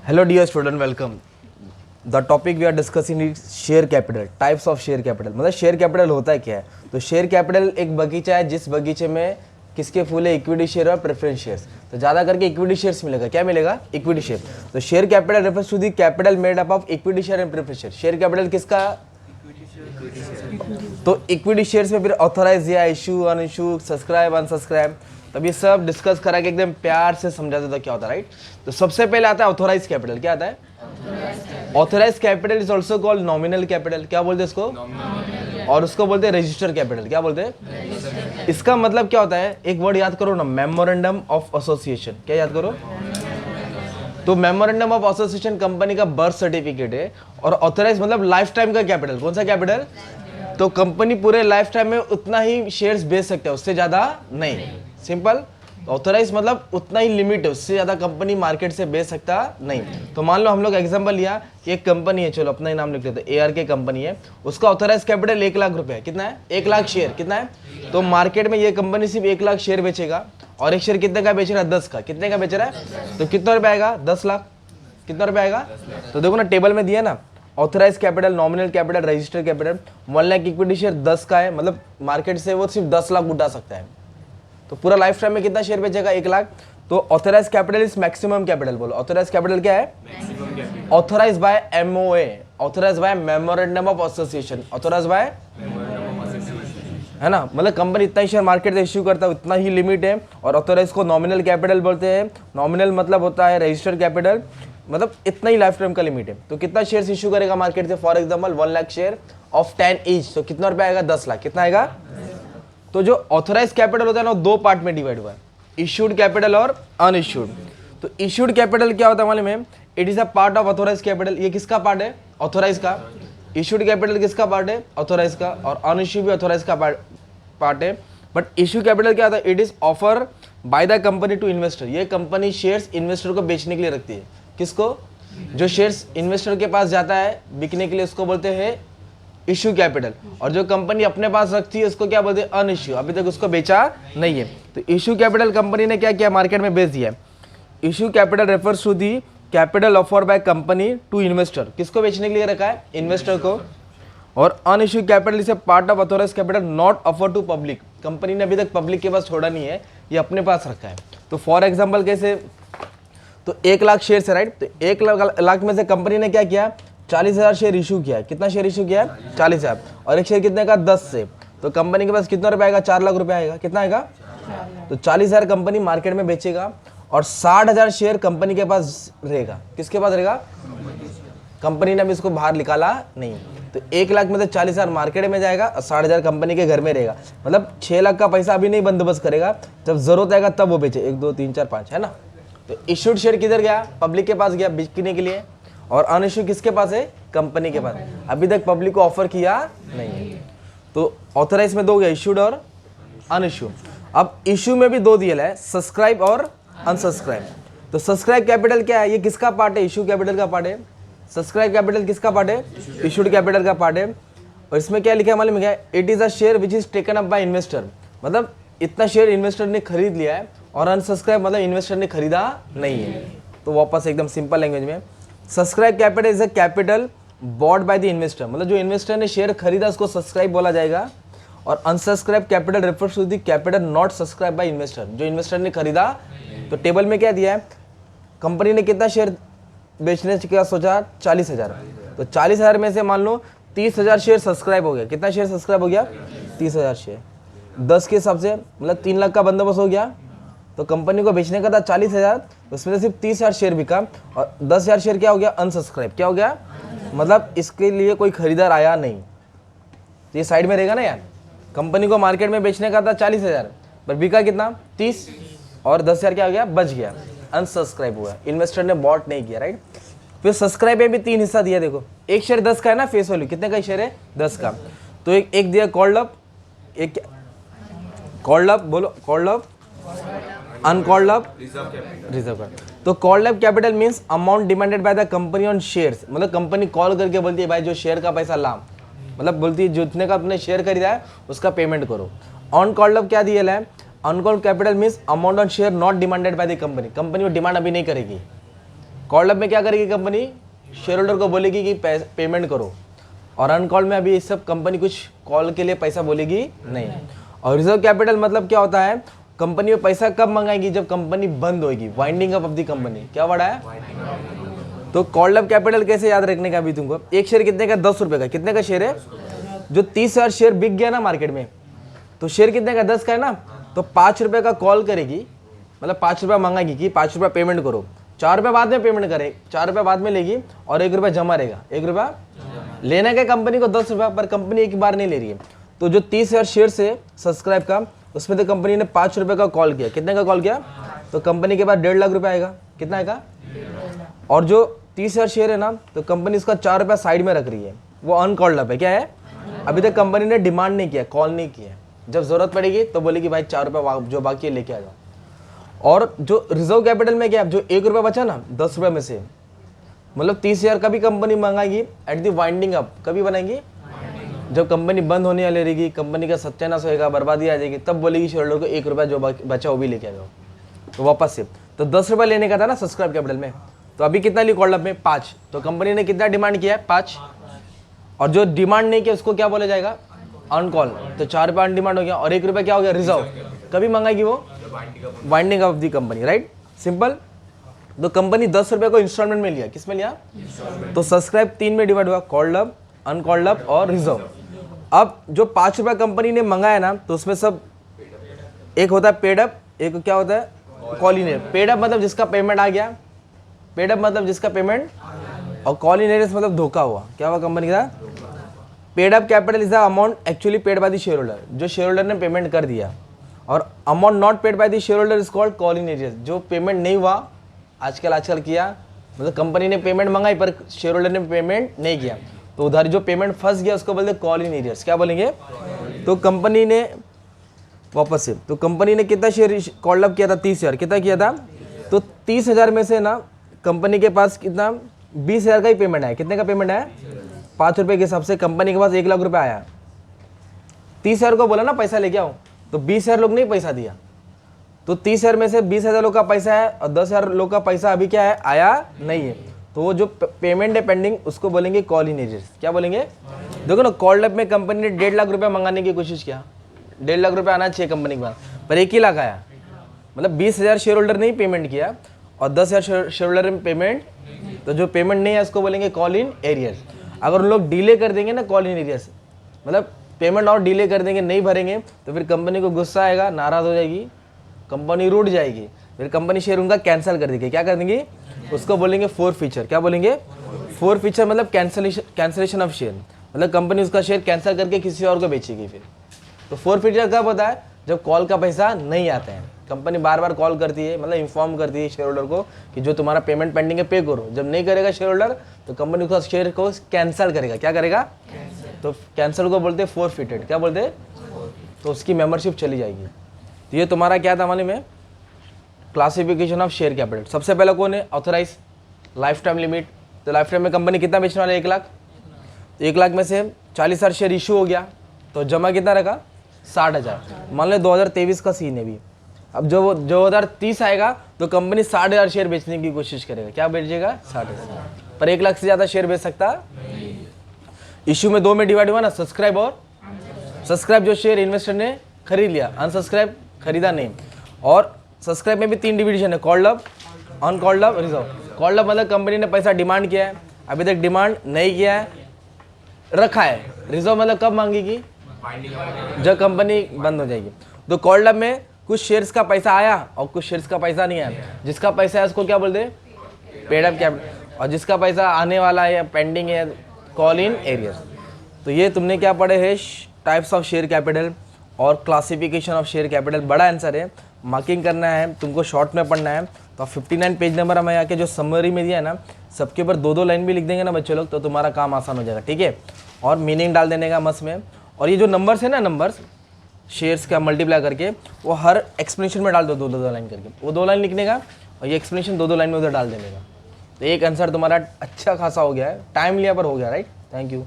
Hello dear student, welcome. The topic we are discussing is share capital, types of share capital. मतलब share capital होता है क्या है? तो शेयर कैपिटल एक बगीचा है जिस बगीचे में किसके फूल है? इक्विटी शेयर और प्रेफरेंस शेयर्स. तो ज़्यादा करके इक्विटी शेयर्स मिलेगा. क्या मिलेगा? Equity share. तो share capital refers to the capital made up of equity share and preference share. Share capital किसका? तो इक्विटी शेयर्स में फिर ऑथराइज या issue, un issue, subscribe, unsubscribe, तब ये सब डिस्कस करा के एकदम प्यार से समझा देता क्या होता है, राइट. तो सबसे पहले आता है ऑथराइज कैपिटल. क्या आता है? Authorise capital is also called nominal capital. क्या बोलते हैं इसको? और उसको बोलते हैं रजिस्टर्ड कैपिटल. क्या बोलते हैं? इसका मतलब क्या होता है? एक वर्ड याद करो ना, मेमोरेंडम ऑफ एसोसिएशन. क्या याद करो? तो मेमोरेंडम ऑफ एसोसिएशन कंपनी का बर्थ सर्टिफिकेट है. और ऑथराइज मतलब लाइफ टाइम का कैपिटल. कौन सा कैपिटल? तो कंपनी पूरे लाइफ टाइम में उतना ही शेयर्स बेच सकते हैं, उससे ज्यादा नहीं. सिंपल. ऑथराइज मतलब उतना ही लिमिट है, उससे ज्यादा कंपनी मार्केट से बेच सकता नहीं. तो मान लो हम लोग एग्जांपल लिया कि एक कंपनी है, चलो अपना ही नाम लिख लेते हैं, ARK कंपनी है. उसका ऑथराइज कैपिटल 1 लाख रुपए है. कितना है? 1 लाख शेयर. कितना है? तो मार्केट में ये कंपनी सिर्फ 1 लाख शेयर बेचेगा. और एक शेयर कितने का बेच रहा है? 10 का. कितने का बेच रहा है? तो कितना रुपए आएगा? 10 लाख. कितना रुपए आएगा? तो देखो ना, टेबल में दिया ना, authorise capital, nominal capital, registered capital. 1 lakh equity share 10 का है, मतलब मार्केट से वो सिर्फ 10 लाख उठा सकता है. तो पूरा लाइफ टाइम में कितना शेयर बेचेगा? 1 लाख. तो authorise capital is maximum capital. बोलो ऑथराइज कैपिटल क्या है? Authorise by MOA, authorise by memorandum of association, authorise by, है ना. मतलब कंपनी इतना ही शेयर मार्केट से इश्यू करता है, उतना ही लिमिट है. और ऑथराइज को नॉमिनल कैपिटल बोलते हैं. नॉमिनल मतलब होता है रजिस्टर्ड कैपिटल, मतलब इतना ही लाइफ टाइम का लिमिट है. तो कितना शेयर इश्यू करेगा मार्केट से? For example 1 lakh share of 10 each. तो कितना रुपया आएगा? 10 लाख. कितना आएगा? तो जो ऑथराइज कैपिटल होता है ना, दो पार्ट में डिवाइड हुआ है, इश्यूड कैपिटल और अनइश्यूड. तो इश्यूड कैपिटल क्या होता है मालूम है? It is a part of authorise capital. ये किसका पार्ट है? ऑथराइज का. इश्यूड कैपिटल किसका पार्ट है? ऑथराइज का. और अनइश्यू भी ऑथराइज का पार्ट है. बट इश्यू कैपिटल क्या होता है? It is offer by the company to investor. ये कंपनी शेयर्स इन्वेस्टर को बेचने के लिए रखती है. किसको? जो शेयर्स इन्वेस्टर के पास जाता है बिकने के लिए, उसको बोलते हैं इश्यू कैपिटल. और जो कंपनी अपने पास रखती है उसको क्या बोलते हैं? अनइश्यू. अभी तक उसको बेचा नहीं है. तो इश्यू कैपिटल कंपनी ने क्या किया? मार्केट में बेच दिया. Issue capital refers to the capital offer by company to investor. किसको बेचने के लिए रखा है? इन्वेस्टर को. और unissued capital is a part of authorised capital not offer to public. Company ने अभी तक पब्लिक के पास छोड़ा नहीं है, ये अपने पास रखा है. तो फॉर एग्जाम्पल कैसे? तो 1 लाख शेयर है, राइट. तो 1 लाख में से कंपनी ने क्या किया? 40,000 शेयर इशू किया. कितना शेयर इशू किया? 40,000. और एक शेयर कितने का? 10 से. तो कंपनी के पास कितना रुपया आएगा? 4 लाख रुपया आएगा. कितना आएगा? तो 40,000 कंपनी मार्केट में बेचेगा और 60,000 शेयर कंपनी के पास रहेगा. किसके पास रहेगा? कंपनी ने अभी इसको बाहर निकाला नहीं. तो 1 लाख में से 40,000 मार्केट में जाएगा और 60,000 कंपनी के घर में रहेगा. मतलब 6 लाख का पैसा अभी नहीं बंदोबस्त करेगा, जब जरूरत आएगा तब वो बेचे. 1 2 3 4 5, है ना. तो इश्यूड शेयर किधर गया? पब्लिक के पास गया बिकने के लिए. और अनइश्यू किसके पास है? कंपनी के पास. अभी तक पब्लिक को ऑफर किया नहीं है. तो ऑथराइज में 2 गया, इश्यूड और अनइश्यू. अब इश्यू में भी 2 दिया है, सब्सक्राइब और अनसब्सक्राइब. तो सब्सक्राइब कैपिटल क्या है? ये किसका पार्ट है? इश्यू कैपिटल का पार्ट है. सब्सक्राइब कैपिटल किसका पार्ट है? इश्यूड कैपिटल का पार्ट है. और इसमें क्या लिखा है मालूम है? It is a share which is taken up by investor. मतलब इतना शेयर इन्वेस्टर ने खरीद लिया है. और अनसब्सक्राइब मतलब इन्वेस्टर ने खरीदा नहीं है. तो वापस एकदम सिंपल लैंग्वेज में, subscribe capital is a capital bought by the investor. मतलब जो इन्वेस्टर ने शेयर खरीदा उसको सब्सक्राइब बोला जाएगा. और unsubscribe capital refers to the capital not subscribe by investor. जो इन्वेस्टर ने खरीदा. तो टेबल में क्या दिया है? कंपनी ने कितना शेयर बेचने का सोचा? 40,000. तो 40,000 में से मान लो 30,000 शेयर सब्सक्राइब हो गया. कितना शेयर सब्सक्राइब हो गया? 30,000 शेयर. 10 के हिसाब से मतलब 3 लाख का बंदोबस्त हो गया. तो कंपनी को बेचने का था 40,000, उसमें से सिर्फ 30,000 शेयर बिका. और 10,000 शेयर क्या हो गया? अनसब्सक्राइब. क्या हो गया? मतलब इसके लिए कोई खरीदार आया नहीं. तो ये साइड में रहेगा ना यार. कंपनी को मार्केट में बेचने का था 40,000, पर बिका कितना? 30. और 10,000 क्या हो गया? बच गया. अनसब्सक्राइब हुआ. इन्वेस्टर ने बॉट नहीं किया, राइट. फिर सब्सक्राइब में भी 3 हिस्सा दिया. देखो, एक शेयर 10 का है ना फेस वैल्यू. कितने का शेयर है? 10 का. तो एक दिया कॉल्ड अप, एक कॉल्ड अप, बोलो called up, uncalled up, reserve. तो called up capital means amount demanded by the company on shares. मतलब कंपनी कॉल करके बोलती है भाई जो शेयर का पैसा ला, मतलब बोलती है जितने का अपने शेयर खरीदा है उसका पेमेंट करो. ऑन कॉल्ड अप क्या दिया है? Uncalled capital means amount on share not demanded by the company. Company वो डिमांड अभी नहीं करेगी. कॉल्ड अप में क्या करेगी कंपनी, शेयर होल्डर को बोलेगी कि पेमेंट करो, और अनकॉल्ड में अभी ये सब कंपनी कुछ कॉल के लिए पैसा बोलेगी नहीं। और रिजर्व कैपिटल मतलब क्या होता है, कंपनी में पैसा कब मंगाएगी, जब कंपनी बंद होगी, winding up of the company. क्या वर्ड है? तो कॉल्ड अप कैपिटल कैसे याद रखने का अभी तुमको, एक शेयर कितने का, 10 रुपए का। कितने का शेयर है? जो 30,000 शेयर बिक गया ना मार्केट में, तो शेयर कितने का, 10 का है ना, तो 5 रुपए का कॉल करेगी, मतलब 5 रुपया मंगाएगी कि 5 रुपया पेमेंट करो, 4 रुपये बाद में पेमेंट करे, 4 रुपये बाद में लेगी, और 1 रुपया जमा रहेगा। 1 रुपया लेना क्या कंपनी को, 10 रुपया, पर कंपनी एक बार नहीं ले रही है। तो जो 30,000 शेयर से सब्सक्राइब का, उसमें तो कंपनी ने 5 रुपये का कॉल किया। कितने का कॉल किया? तो कंपनी के पास 1.5 लाख रुपया आएगा। कितना आएगा? और जो 30,000 शेयर है ना, तो कंपनी उसका 4 रुपया साइड में रख रही है, वो अनकॉल्ड अप है। क्या है? अभी तक कंपनी ने डिमांड नहीं किया, कॉल नहीं किया। जब जरूरत पड़ेगी तो बोलेगी भाई 4 रुपया जो बाकी है लेके आ जाओ। और जो रिजर्व कैपिटल में क्या, जो 1 रुपया बचा ना 10 रुपये में से, मतलब 30,000 का भी कंपनी मंगाएगी एट दी वाइंडिंग अप। कभी बनाएगी? जब कंपनी बंद होने वाली रहेगी, कंपनी का सत्यानाश होएगा, बर्बादी आ जाएगी, तब बोलेगी शेयर होल्डर को 1 रुपया जो बचा वो भी लेके आ जाओ, तो वापस से। तो 10 रुपया लेने का था ना सब्सक्राइब कैपिटल में, तो अभी कितना ली कॉल्ड अप में? 5। तो कंपनी ने कितना डिमांड किया है? 5। और जो डिमांड नहीं किया उसको क्या बोला जाएगा? अनकॉल। तो 4 रुपया अन डिमांड हो गया, और 1 रुपया क्या हो गया? रिजर्व। कभी मंगाएगी वो? Winding of the company, right, simple. तो कंपनी 10 रुपये को इंस्टॉलमेंट में लिया। किस में लिया? तो सब्सक्राइब 3 में डिवाइड हुआ, कॉल्ड अप, अनकॉल्ड अप और रिजर्व। अब जो 5 रुपया कंपनी ने मंगाया ना, तो उसमें सब एक होता है पेड अप, एक क्या होता है? Call in. पेड अप मतलब जिसका पेमेंट आ गया, पेड अप मतलब जिसका पेमेंट, और कॉल इन मतलब धोखा हुआ। क्या हुआ कंपनी का? Paid up capital is the amount actually paid by the share holder, जो शेयर होल्डर ने पेमेंट कर दिया। और amount not paid by the share holder is called call in arrears, जो पेमेंट नहीं हुआ, आजकल किया, मतलब कंपनी ने पेमेंट मंगाई पर शेयर होल्डर ने पेमेंट नहीं किया, तो उधर जो पेमेंट फंस गया उसको बोलते कॉल इन एरियर्स। क्या बोलेंगे? तो कंपनी ने वापस से, तो कंपनी ने कितना शेयर कॉल्ड अप किया था? 30,000। कितना किया था? तो 30,000 में से ना कंपनी के पास कितना? 20,000 का ही पेमेंट आया। कितने का पेमेंट आया? 5 रुपये के हिसाब से कंपनी के पास 1 लाख रुपया आया। 30,000 को बोला ना पैसा लेके आओ, तो 20,000 लोग नहीं पैसा दिया, तो 30,000 में से 20,000 लोग का पैसा है, और 10,000 लोग का पैसा अभी क्या है? आया नहीं है। तो वो जो पेमेंट है पेंडिंग, उसको बोलेंगे कॉल इन एरियर्स। क्या बोलेंगे? देखो ना, कॉल्ड अप में कंपनी ने 1.5 लाख रुपया मंगाने की कोशिश किया, 1.5 लाख रुपया आना चाहिए कंपनी के पास, पर 1 ही लाख आया। मतलब 20,000 शेयर होल्डर ने ही पेमेंट किया, और 10,000 शेयर होल्डर ने पेमेंट, तो जो पेमेंट नहीं है उसको बोलेंगे कॉल इन एरियर्स। अगर उन लोग डिले कर देंगे ना कॉल इन एरियर्स, मतलब पेमेंट और डिले कर देंगे, नहीं भरेंगे, तो फिर कंपनी को गुस्सा आएगा, नाराज हो जाएगी, कंपनी रूठ जाएगी, फिर कंपनी शेयर उनका कैंसिल कर देगी। क्या कर देंगे? उसको बोलेंगे फोर फीचर। क्या बोलेंगे? फोर फीचर मतलब कैंसिलेशन ऑफ शेयर, मतलब कंपनी उसका शेयर कैंसिल करके किसी और को बेचेगी फिर। तो फोर फीचर कब होता है? जब कॉल का पैसा नहीं आता है, कंपनी बार बार कॉल करती है, मतलब इन्फॉर्म करती है शेयर होल्डर को कि जो तुम्हारा पेमेंट पेंडिंग है पे करो। जब नहीं करेगा शेयर होल्डर, तो कंपनी उसका शेयर को कैंसिल करेगा। क्या करेगा? तो कैंसिल को बोलते हैं फोरफिटेड। क्या बोलते हैं? तो उसकी मेंबरशिप चली जाएगी। तो ये तुम्हारा क्या था मालूम है? Classification of share capital. सबसे पहला कौन है? Authorise, life time limit. तो लाइफ टाइम में कंपनी कितना बेचने वाला है? 1 लाख। तो 1 लाख में से 40,000 शेयर इशू हो गया, तो जमा कितना रखा? 60,000। मान लो 2023 का सीन है भी। अब जो 2030 आएगा तो कंपनी 60,000 शेयर बेचने की कोशिश करेगा। क्या बेचेगा? 60,000। पर 1 लाख से ज़्यादा शेयर बेच सकता। इशू में 2 में डिवाइड हुआ ना, सब्सक्राइब और सब्सक्राइब, जो शेयर इन्वेस्टर ने खरीद लिया, अनसब्सक्राइब खरीदा नहीं। और सब्सक्राइब में भी 3 डिवीजन है, called up, uncalled up, reserve. Called up मतलब कंपनी ने पैसा डिमांड किया है, अभी तक डिमांड नहीं किया है, रखा है। रिजर्व मतलब कब मांगेगी? जब कंपनी बंद हो जाएगी। तो कॉल्ड अप में कुछ शेयर्स का पैसा आया और कुछ शेयर्स का पैसा नहीं आया। जिसका पैसा है उसको क्या बोलते हैं? Paid up capital. और जिसका पैसा आने वाला है या पेंडिंग है, कॉल इन एरियर्स। तो ये तुमने क्या पढ़े है? टाइप्स ऑफ शेयर कैपिटल और क्लासिफिकेशन ऑफ शेयर कैपिटल। बड़ा आंसर है, मार्किंग करना है तुमको, शॉर्ट में पढ़ना है। तो 59 पेज नंबर हमें आके जो समरी में दिया है ना, सबके ऊपर 2-2 लाइन भी लिख देंगे ना बच्चे लोग, तो तुम्हारा काम आसान हो जाएगा। ठीक है? और मीनिंग डाल देने का मस में। और ये जो नंबर्स है ना, नंबर्स शेयर्स का मल्टीप्लाई करके, वो हर एक्सप्लेनेशन में डाल दो 2-2 लाइन करके। वो 2 लाइन लिखने का और ये एक्सप्लेनेशन 2-2 लाइन में उधर डाल देने का। तो एक आंसर तुम्हारा अच्छा खासा हो गया है, टाइम लिया पर हो गया। राइट? Thank you.